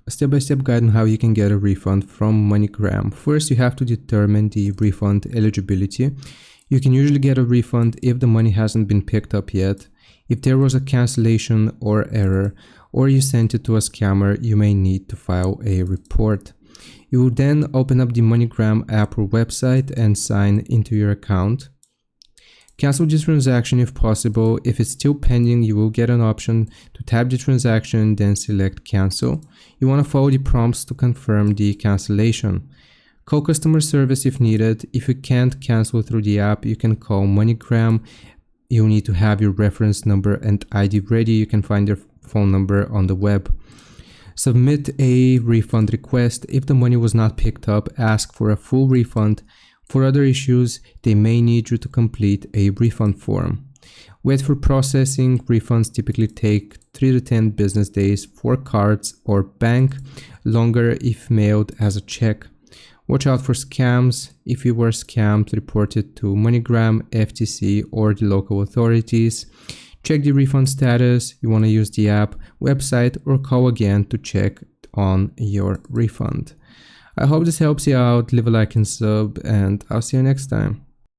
A step-by-step guide on how you can get a refund from MoneyGram. First, you have to determine the refund eligibility. You can usually get a refund if the money hasn't been picked up yet, if there was a cancellation or error, or you sent it to a scammer. You may need to file a report. You will then open up the MoneyGram app or website and sign into your account. Cancel this transaction if possible. If it's still pending, you will get an option to tap the transaction, then select cancel. You want to follow the prompts to confirm the cancellation. Call customer service if needed. If you can't cancel through the app, you can call MoneyGram. You'll need to have your reference number and ID ready. You can find their phone number on the web. Submit a refund request. If the money was not picked up, ask for a full refund. For other issues, they may need you to complete a refund form. Wait for processing. Refunds typically take 3 to 10 business days for cards or bank, longer if mailed as a check. Watch out for scams. If you were scammed, report it to MoneyGram, FTC, or the local authorities. Check the refund status. You want to use the app, website, or call again to check on your refund. I hope this helps you out. Leave a like and sub, and I'll see you next time.